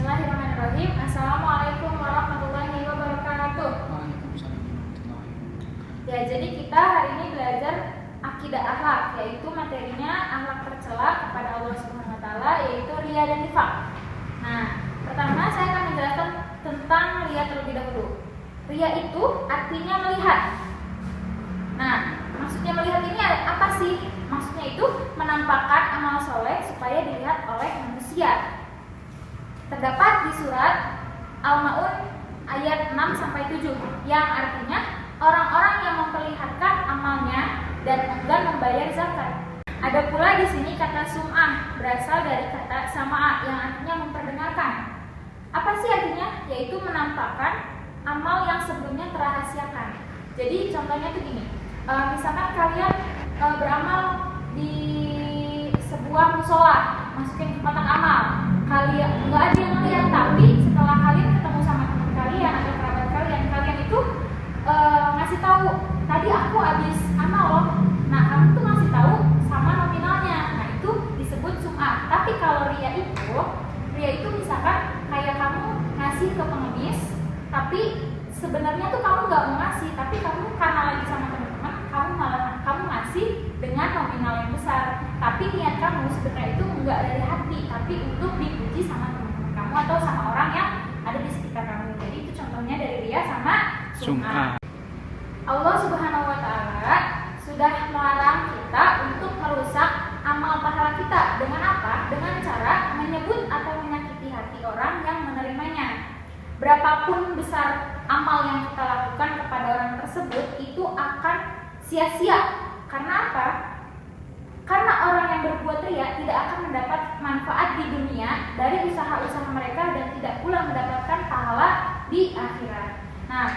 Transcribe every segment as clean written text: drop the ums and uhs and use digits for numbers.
Bismillahirrahmanirrahim. Assalamualaikum warahmatullahi wabarakatuh. Ya, jadi kita hari ini belajar akidah akhlak, yaitu materinya akhlak tercela kepada Allah Subhanahu wa taala, yaitu riya dan nifaq. Nah, pertama saya akan menjelaskan tentang riya terlebih dahulu. Riya itu artinya melihat. Nah, maksudnya melihat ini apa sih? Maksudnya itu menampakkan amal soleh supaya dilihat oleh manusia. Terdapat di surat Al-Maun ayat 6-7 yang artinya orang-orang yang memperlihatkan amalnya dan enggan membayar zakat. Ada pula di sini kata sum'ah berasal dari kata sama'a yang artinya memperdengarkan. Apa sih artinya? Yaitu menampakkan amal yang sebelumnya terahasiakan. Jadi contohnya tuh gini, misalkan kalian beramal di sebuah musola, masukin ke kotak amal, kalian nggak ada yang melihat, tapi setelah kalian ketemu sama teman kalian atau kerabat kalian, kalian itu ngasih tahu, tadi aku habis amal loh. Nah, kamu tuh ngasih tahu sama nominalnya. Nah, itu disebut sum'ah. Tapi kalau riya itu misalkan kayak kamu ngasih ke pengemis, tapi sebenarnya tuh kamu nggak mau ngasih, tapi kamu karena lagi sama teman-teman, kamu ngasih dengan nominal yang besar. Tapi niat kamu sebenarnya itu nggak dari hati, tapi untuk dipuji sama teman-teman kamu atau sama orang yang ada di sekitar kamu. Jadi itu contohnya dari riya sama sum'ah. Allah Subhanahu wa taala sudah melarang kita untuk merusak amal pahala kita dengan apa? Dengan cara menyebut atau menyakiti hati orang yang menerimanya. Berapapun besar amal yang kita lakukan kepada orang tersebut itu akan sia-sia. Karena apa? Karena orang yang berbuat riya tidak akan mendapat manfaat di dunia dari usaha-usaha mereka dan tidak pula mendapatkan pahala di akhirat. Nah,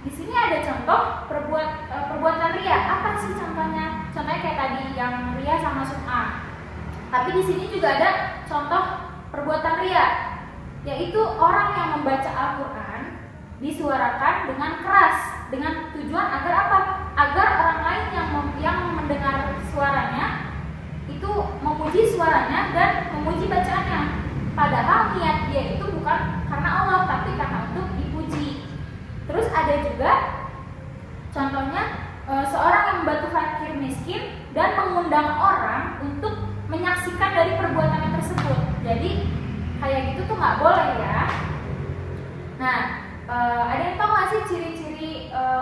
di sini ada contoh perbuatan riya. Apa sih contohnya? Contohnya kayak tadi yang riya sama sum'ah. Tapi di sini juga ada contoh perbuatan riya, yaitu orang yang membaca Al-Quran disuarakan dengan keras dengan tujuan agar apa? Agar orang lain yang mendengar suaranya itu memuji suaranya dan memuji bacaannya. Padahal niat dia itu bukan karena Allah, tapi karena untuk dipuji. Terus ada juga contohnya seorang yang membantu fakir miskin dan mengundang orang untuk menyaksikan dari perbuatannya tersebut. Jadi kayak gitu tuh nggak boleh ya. Nah, ada yang tahu nggak sih ciri-ciri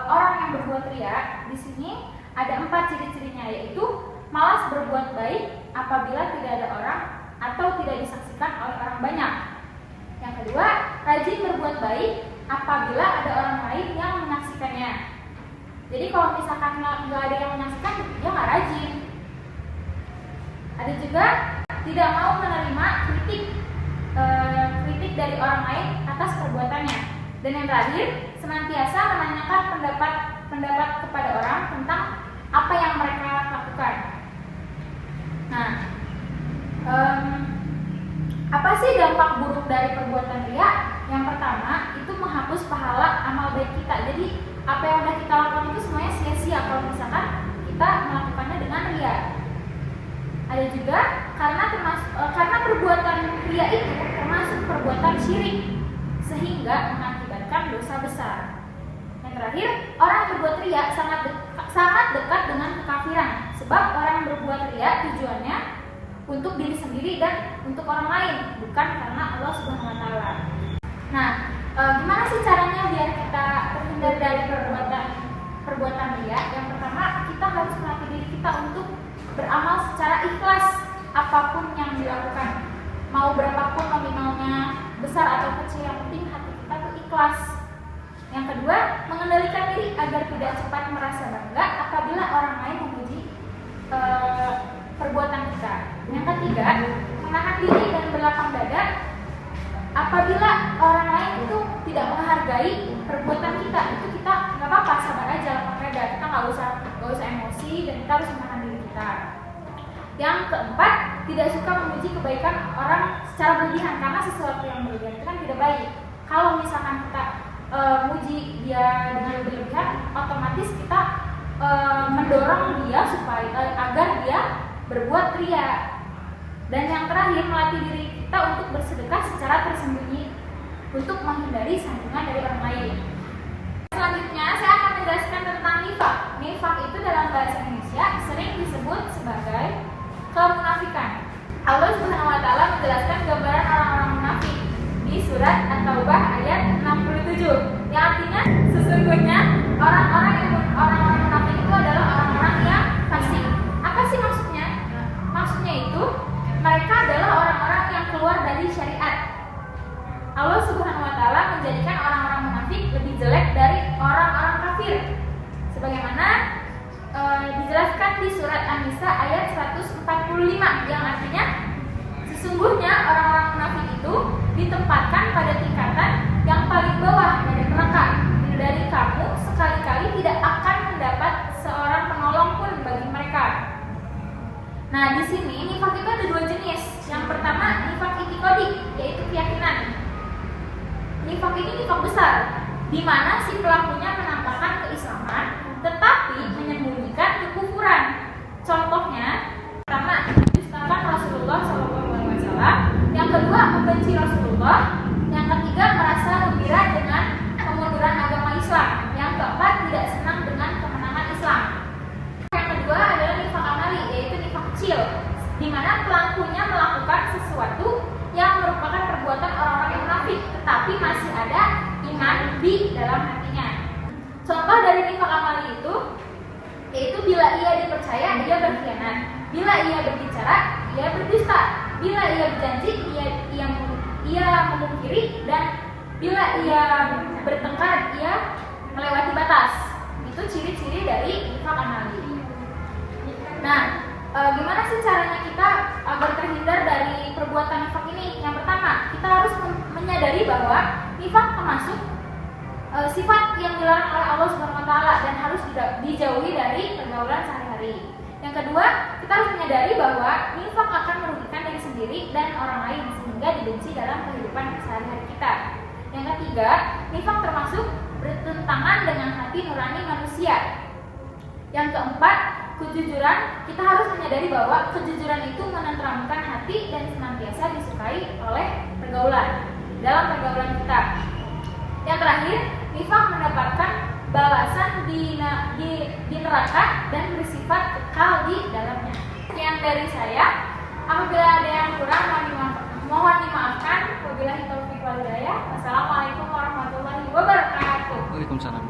orang yang berbuat riya? Di sini ada 4 ciri-cirinya, yaitu malas berbuat baik apabila tidak ada orang atau tidak disaksikan oleh orang banyak. Yang kedua, rajin berbuat baik apabila ada orang lain yang menyaksikannya. Jadi kalau misalkan nggak ada yang menyaksikan, dia nggak rajin. Ada juga tidak mau menerima kritik dari orang lain atas perbuatannya. Dan yang terakhir, senantiasa menanyakan pendapat kepada orang tentang apa yang mereka lakukan. Nah, apa sih dampak buruk dari perbuatan riya? Yang pertama, itu menghapus pahala amal baik kita. Jadi apa yang sudah kita lakukan itu semuanya sia-sia kalau misalkan kita melakukannya dengan riya. Ada juga karena perbuatan riya itu termasuk perbuatan syirik sehingga mengakibatkan dosa besar. Yang terakhir, orang yang berbuat riya sangat dekat dengan kekafiran, sebab orang yang berbuat riya tujuannya untuk diri sendiri dan untuk orang lain, bukan karena Allah Subhanahu wa taala. Nah, gimana sih caranya biar kita terhindar dari perbuatan riya? Yang pertama, kita harus melatih diri kita untuk beramal secara ikhlas apapun yang dilakukan. Mau berapapun nominalnya, besar atau kecil, yang penting hati kita tuh ikhlas. Yang kedua, mengendalikan diri agar tidak cepat merasa bangga apabila orang lain memuji perbuatan kita. Yang ketiga, menahan diri dan berlapang dada apabila orang lain itu tidak menghargai perbuatan kita. Itu kita nggak apa-apa, sabar aja, lapang dada. Kita nggak usah emosi dan kita harus menahan diri kita. Yang keempat, tidak suka memuji kebaikan orang secara berlebihan, karena sesuatu yang berlebihan itu kan tidak baik. Kalau misalkan kita muji dia dengan berlebihan, otomatis kita mendorong dia agar dia berbuat riya. Dan yang terakhir, melatih diri kita untuk bersedekah secara tersembunyi untuk menghindari sanjungan dari orang lain. Selanjutnya saya akan menjelaskan tentang nifaq. Nifaq itu dalam bahasa Indonesia sering disebut sebagai kemunafikan. Allah Subhanahu wa taala menjelaskan gambaran orang-orang munafik di surat At-Taubah ayat 67. Yang artinya sesungguhnya orang-orang munafik itu adalah orang-orang yang fasik. Apa sih maksudnya? Maksudnya itu mereka adalah orang-orang yang keluar dari syariat. Allah Subhanahu wa taala menjadikan orang-orang munafik lebih jelek dari orang-orang kafir. Sebagaimana dijelaskan di surat An-Nisa ayat 145 yang artinya sesungguhnya orang-orang munafik itu ditempatkan pada tingkatan yang paling bawah dari neraka. Dari kamu sekali-kali tidak akan mendapat seorang penolong pun bagi mereka. Nah, di sini nifaq itu ada dua jenis. Yang pertama nifaq i'tiqadi, yaitu keyakinan. Nifaq ini nifaq besar, di mana si pelakunya menampakkan keislaman tetapi menyembunyikan kekufuran. Contohnya, pertama mendustakan Rasulullah SAW, yang kedua membenci Rasulullah, yang ketiga merasa gembira dengan kemunduran agama Islam, yang keempat tidak senang dengan kemenangan Islam. Yang kedua adalah nifaq amali, yaitu nifaq kecil, di mana pelakunya melakukan sesuatu yang merupakan perbuatan orang-orang yang munafik, tetapi masih ada iman di dalam hatinya. Contoh dari nifaq amali itu yaitu bila ia dipercaya ia berkhianat, bila ia berbicara ia berdusta, bila ia berjanji ia memungkiri, dan bila ia bertengkar ia melewati batas. Itu ciri-ciri dari nifaq amali. Nah, gimana sih caranya kita agar terhindar dari perbuatan nifaq ini? Yang pertama, kita harus menyadari bahwa nifaq termasuk sifat yang dilarang oleh Allah Subhanahu wa taala dan harus dijauhi dari pergaulan sehari-hari. Yang kedua, kita harus menyadari bahwa nifaq akan merugikan diri sendiri dan orang lain sehingga dibenci dalam kehidupan sehari-hari kita. Yang ketiga, nifaq termasuk bertentangan dengan hati nurani manusia. Yang keempat, kejujuran. Kita harus menyadari bahwa kejujuran itu menenteramkan hati dan senantiasa disukai oleh dalam pergaulan kita. Yang terakhir, nifaq mendapatkan balasan di neraka dan bersifat kekal di dalamnya. Sekian dari saya. Apabila ada yang kurang mohon dimaafkan. Wabillahi taufiq wal hidayah. Wassalamualaikum warahmatullahi wabarakatuh. Waalaikumsalam.